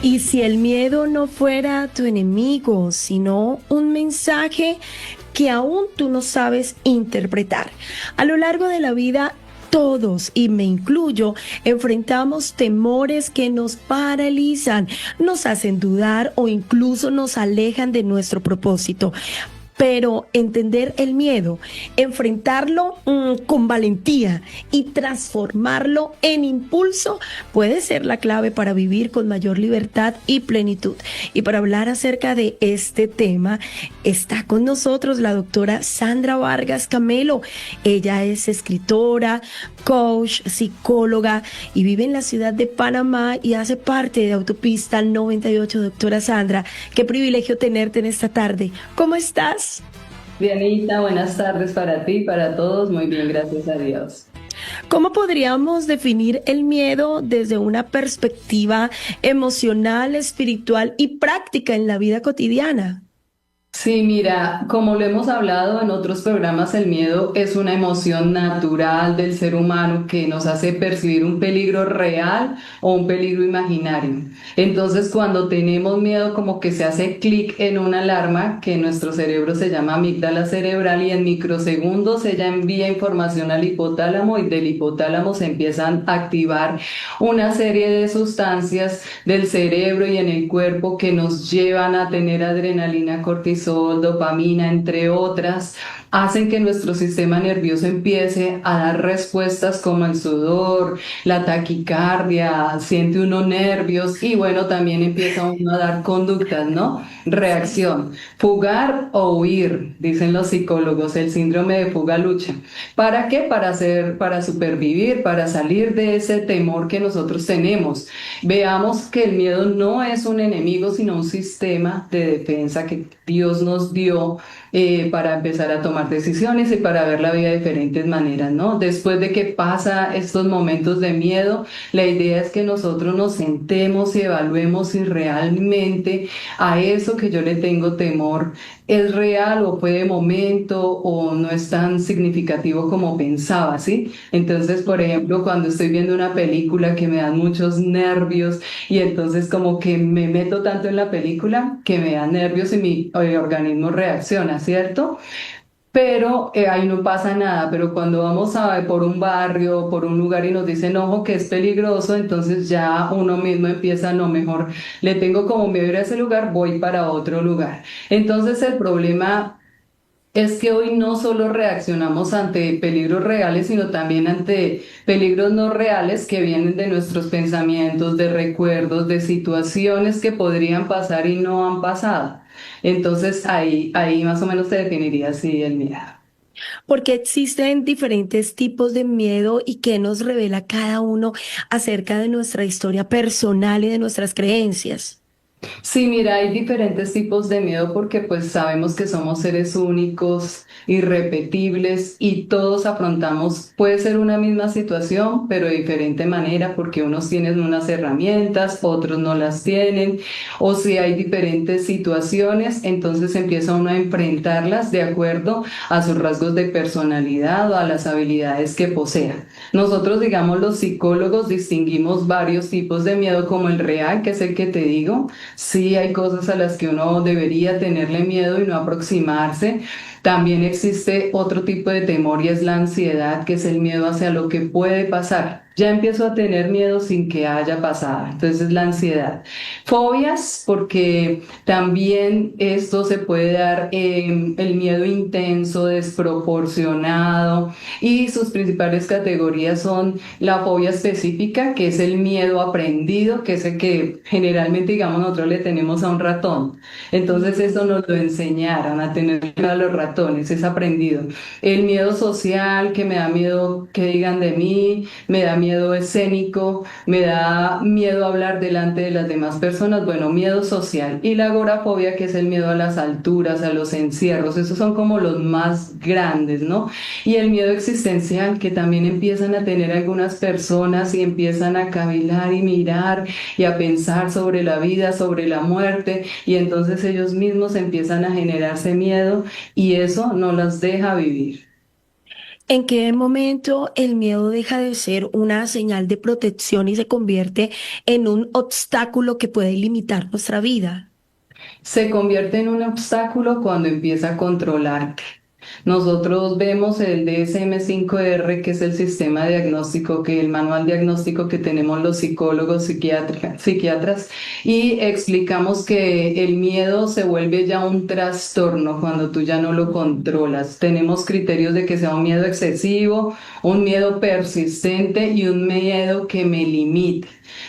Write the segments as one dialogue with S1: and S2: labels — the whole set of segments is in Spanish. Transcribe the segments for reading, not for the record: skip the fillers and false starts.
S1: Y si el miedo no fuera tu enemigo, sino un mensaje que aún tú no sabes interpretar. A lo largo de la vida, todos, y me incluyo, enfrentamos temores que nos paralizan, nos hacen dudar o incluso nos alejan de nuestro propósito. Pero entender el miedo, enfrentarlo con valentía y transformarlo en impulso puede ser la clave para vivir con mayor libertad y plenitud. Y para hablar acerca de este tema, está con nosotros la doctora Sandra Vargas Camelo. Ella es escritora, coach, psicóloga y vive en la ciudad de Panamá y hace parte de Autopista 98. Doctora Sandra, qué privilegio tenerte en esta tarde. ¿Cómo estás?
S2: Dianita, buenas tardes para ti, para todos. Muy bien, gracias a Dios.
S1: ¿Cómo podríamos definir el miedo desde una perspectiva emocional, espiritual y práctica en la vida cotidiana?
S2: Sí, mira, como lo hemos hablado en otros programas, el miedo es una emoción natural del ser humano que nos hace percibir un peligro real o un peligro imaginario. Entonces, cuando tenemos miedo, como que se hace clic en una alarma que en nuestro cerebro se llama amígdala cerebral y en microsegundos ella envía información al hipotálamo y del hipotálamo se empiezan a activar una serie de sustancias del cerebro y en el cuerpo que nos llevan a tener adrenalina, cortisol, dopamina, entre otras, hacen que nuestro sistema nervioso empiece a dar respuestas como el sudor, la taquicardia, siente uno nervios y bueno, también empieza uno a dar conductas, ¿no? Reacción, fugar o huir, dicen los psicólogos, el síndrome de fuga-lucha. ¿Para qué? Para supervivir, para salir de ese temor que nosotros tenemos. Veamos que el miedo no es un enemigo, sino un sistema de defensa que Dios nos dio para empezar a tomar decisiones y para ver la vida de diferentes maneras, ¿no? Después de que pasa estos momentos de miedo, la idea es que nosotros nos sentemos y evaluemos si realmente a eso que yo le tengo temor es real o fue de momento o no es tan significativo como pensaba, ¿sí? Entonces, por ejemplo, cuando estoy viendo una película que me dan muchos nervios y entonces como que me meto tanto en la película que me da nervios y mi organismo reacciona, ¿cierto? Pero ahí no pasa nada, pero cuando vamos por un barrio, por un lugar y nos dicen, ojo, que es peligroso, entonces ya uno mismo empieza, no, mejor le tengo como miedo a ir a ese lugar, voy para otro lugar. Entonces el problema es que hoy no solo reaccionamos ante peligros reales, sino también ante peligros no reales que vienen de nuestros pensamientos, de recuerdos, de situaciones que podrían pasar y no han pasado. Entonces ahí más o menos te definiría así el miedo.
S1: Porque existen diferentes tipos de miedo y qué nos revela cada uno acerca de nuestra historia personal y de nuestras creencias.
S2: Sí, mira, hay diferentes tipos de miedo porque pues sabemos que somos seres únicos, irrepetibles y todos afrontamos, puede ser una misma situación, pero de diferente manera porque unos tienen unas herramientas, otros no las tienen, o si hay diferentes situaciones, entonces empieza uno a enfrentarlas de acuerdo a sus rasgos de personalidad o a las habilidades que posea. Nosotros, digamos, los psicólogos distinguimos varios tipos de miedo como el real, que es el que te digo. Sí, hay cosas a las que uno debería tenerle miedo y no aproximarse. También existe otro tipo de temor y es la ansiedad, que es el miedo hacia lo que puede pasar. Ya empiezo a tener miedo sin que haya pasado. Entonces es la ansiedad. Fobias, porque también esto se puede dar el miedo intenso, desproporcionado, y sus principales categorías son la fobia específica, que es el miedo aprendido, que es el que generalmente, digamos, nosotros le tenemos a un ratón. Entonces eso nos lo enseñaron a tener miedo a los ratones, es aprendido. El miedo social, que me da miedo que digan de mí, me da miedo escénico, me da miedo hablar delante de las demás personas, bueno, miedo social. Y la agorafobia, que es el miedo a las alturas, a los encierros, esos son como los más grandes, ¿no? Y el miedo existencial, que también empiezan a tener algunas personas y empiezan a cavilar y mirar y a pensar sobre la vida, sobre la muerte, y entonces ellos mismos empiezan a generarse miedo y eso no las deja vivir.
S1: ¿En qué momento el miedo deja de ser una señal de protección y se convierte en un obstáculo que puede limitar nuestra vida?
S2: Se convierte en un obstáculo cuando empieza a controlarte. Nosotros vemos el DSM-5R, que es el sistema diagnóstico, que el manual diagnóstico que tenemos los psicólogos, psiquiatras, y explicamos que el miedo se vuelve ya un trastorno cuando tú ya no lo controlas. Tenemos criterios de que sea un miedo excesivo, un miedo persistente y un miedo que me limite.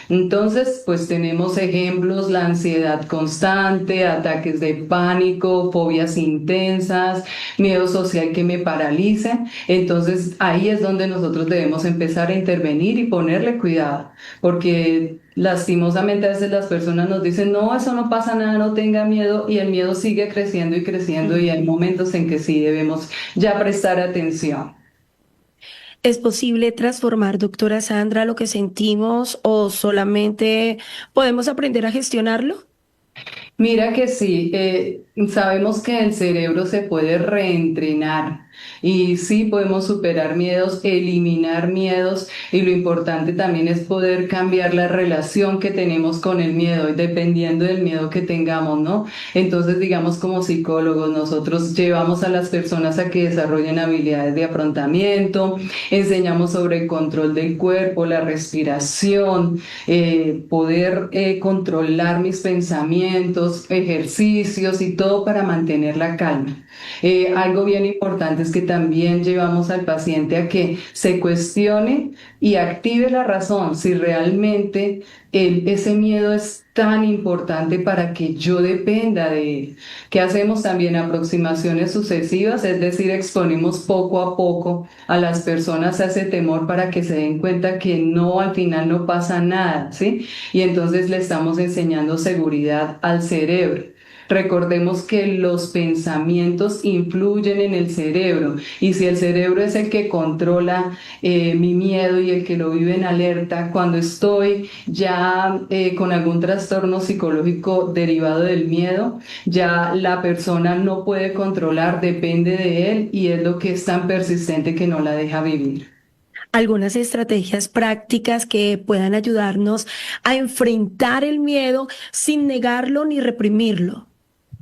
S2: Entonces, pues tenemos ejemplos: la ansiedad constante, ataques de pánico, fobias intensas, miedo social que me paralice. Entonces, ahí es donde nosotros debemos empezar a intervenir y ponerle cuidado, porque lastimosamente a veces las personas nos dicen, no, eso no pasa nada, no tenga miedo, y el miedo sigue creciendo y creciendo, y hay momentos en que sí debemos ya prestar atención.
S1: ¿Es posible transformar, doctora Sandra, lo que sentimos o solamente podemos aprender a gestionarlo?
S2: Mira que sí, sabemos que el cerebro se puede reentrenar y sí podemos superar miedos, eliminar miedos, y lo importante también es poder cambiar la relación que tenemos con el miedo, dependiendo del miedo que tengamos, ¿no? Entonces, digamos, como psicólogos, nosotros llevamos a las personas a que desarrollen habilidades de afrontamiento, enseñamos sobre el control del cuerpo, la respiración, poder controlar mis pensamientos, ejercicios y todo para mantener la calma. Algo bien importante es que también llevamos al paciente a que se cuestione y active la razón si realmente ese miedo es tan importante para que yo dependa de él. Que hacemos también aproximaciones sucesivas, es decir, exponemos poco a poco a las personas a ese temor para que se den cuenta que no, al final no pasa nada, ¿sí? Y entonces le estamos enseñando seguridad al cerebro. Recordemos que los pensamientos influyen en el cerebro, y si el cerebro es el que controla mi miedo y el que lo vive en alerta, cuando estoy ya con algún trastorno psicológico derivado del miedo, ya la persona no puede controlar, depende de él, y es lo que es tan persistente que no la deja vivir.
S1: Algunas estrategias prácticas que puedan ayudarnos a enfrentar el miedo sin negarlo ni reprimirlo.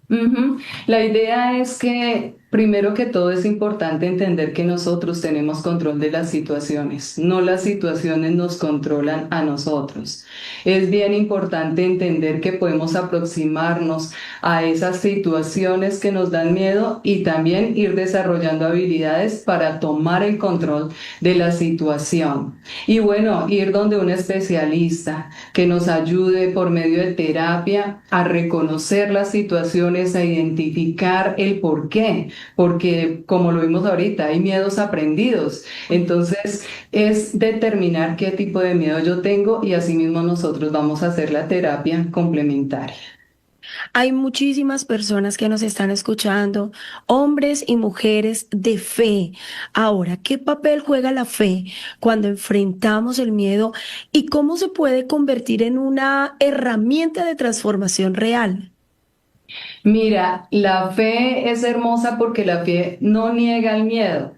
S2: Ujú. La idea es que primero que todo es importante entender que nosotros tenemos control de las situaciones, no las situaciones nos controlan a nosotros. Es bien importante entender que podemos aproximarnos a esas situaciones que nos dan miedo y también ir desarrollando habilidades para tomar el control de la situación. Y bueno, ir donde un especialista que nos ayude por medio de terapia a reconocer las situaciones, a identificar el por qué, porque como lo vimos ahorita, hay miedos aprendidos. Entonces, es determinar qué tipo de miedo yo tengo, y asimismo nosotros vamos a hacer la terapia complementaria.
S1: Hay muchísimas personas que nos están escuchando, hombres y mujeres de fe. Ahora, ¿qué papel juega la fe cuando enfrentamos el miedo y cómo se puede convertir en una herramienta de transformación real?
S2: Mira, la fe es hermosa porque la fe no niega el miedo,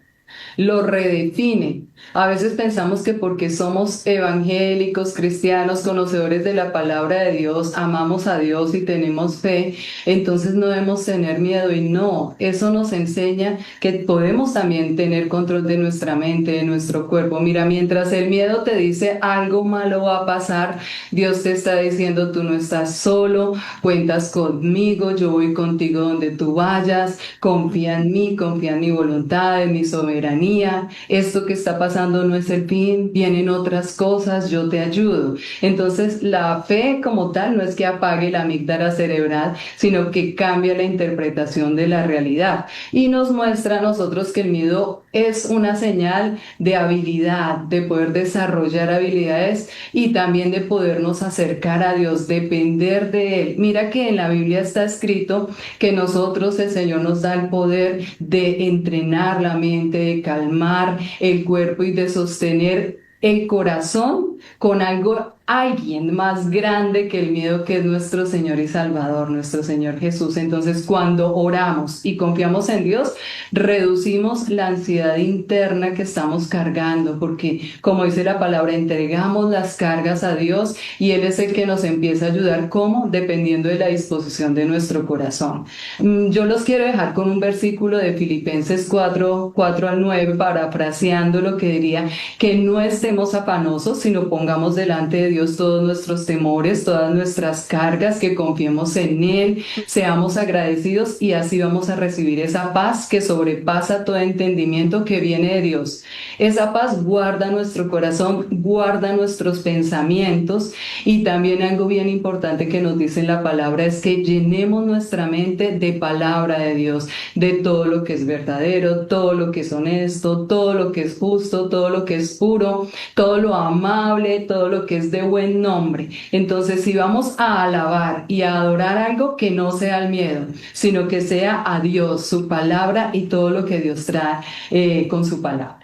S2: lo redefine. A veces pensamos que porque somos evangélicos, cristianos, conocedores de la palabra de Dios, amamos a Dios y tenemos fe, entonces no debemos tener miedo. Y no, eso nos enseña que podemos también tener control de nuestra mente, de nuestro cuerpo. Mira, mientras el miedo te dice algo malo va a pasar, Dios te está diciendo, tú no estás solo, cuentas conmigo, yo voy contigo donde tú vayas, confía en mí, confía en mi voluntad, en mi soberanía. Esto que está pasando no es el fin, vienen otras cosas, yo te ayudo. Entonces, la fe como tal no es que apague la amígdala cerebral, sino que cambia la interpretación de la realidad y nos muestra a nosotros que el miedo es una señal de habilidad, de poder desarrollar habilidades y también de podernos acercar a Dios, depender de Él. Mira que en la Biblia está escrito que nosotros, el Señor nos da el poder de entrenar la mente, de calmar el cuerpo y de sostener el corazón con algo alguien más grande que el miedo, que es nuestro Señor y Salvador, nuestro Señor Jesús. Entonces, cuando oramos y confiamos en Dios, reducimos la ansiedad interna que estamos cargando, porque como dice la palabra, entregamos las cargas a Dios y Él es el que nos empieza a ayudar. ¿Cómo? Dependiendo de la disposición de nuestro corazón. Yo los quiero dejar con un versículo de Filipenses 4:4-9, parafraseando lo que diría: que no estemos afanosos, sino pongamos delante de Dios todos nuestros temores, todas nuestras cargas, que confiemos en Él, seamos agradecidos y así vamos a recibir esa paz que sobrepasa todo entendimiento, que viene de Dios. Esa paz guarda nuestro corazón, guarda nuestros pensamientos, y también algo bien importante que nos dice en la palabra es que llenemos nuestra mente de palabra de Dios, de todo lo que es verdadero, todo lo que es honesto, todo lo que es justo, todo lo que es puro, todo lo amable, todo lo que es de buen nombre. Entonces, si vamos a alabar y a adorar algo, que no sea el miedo, sino que sea a Dios, su palabra y todo lo que Dios trae con su palabra.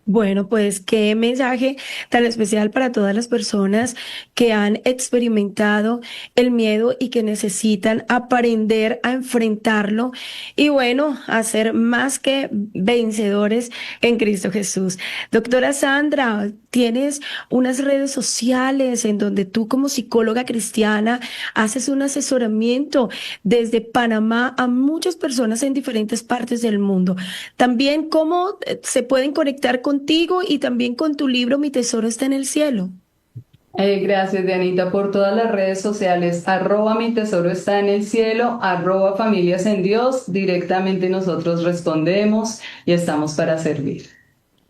S1: Bueno, pues qué mensaje tan especial para todas las personas que han experimentado el miedo y que necesitan aprender a enfrentarlo y bueno, a ser más que vencedores en Cristo Jesús. Doctora Sandra, tienes unas redes sociales en donde tú como psicóloga cristiana haces un asesoramiento desde Panamá a muchas personas en diferentes partes del mundo. También cómo se pueden conectar contigo y también con tu libro Mi Tesoro está en el cielo.
S2: Gracias, Dianita, por todas las redes sociales. @mi tesoro está en el cielo, @familias en Dios. Directamente nosotros respondemos y estamos para servir.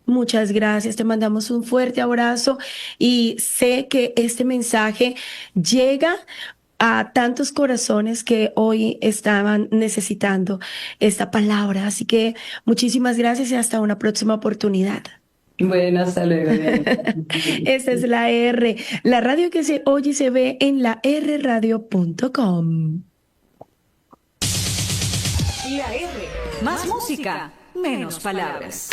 S1: Muchas gracias, te mandamos un fuerte abrazo y sé que este mensaje llega a tantos corazones que hoy estaban necesitando esta palabra. Así que muchísimas gracias y hasta una próxima oportunidad.
S2: Bueno, hasta luego, Dianita.
S1: Esta es la R, la radio que se oye y se ve en la rradio.com.
S3: La R. Más música, menos palabras.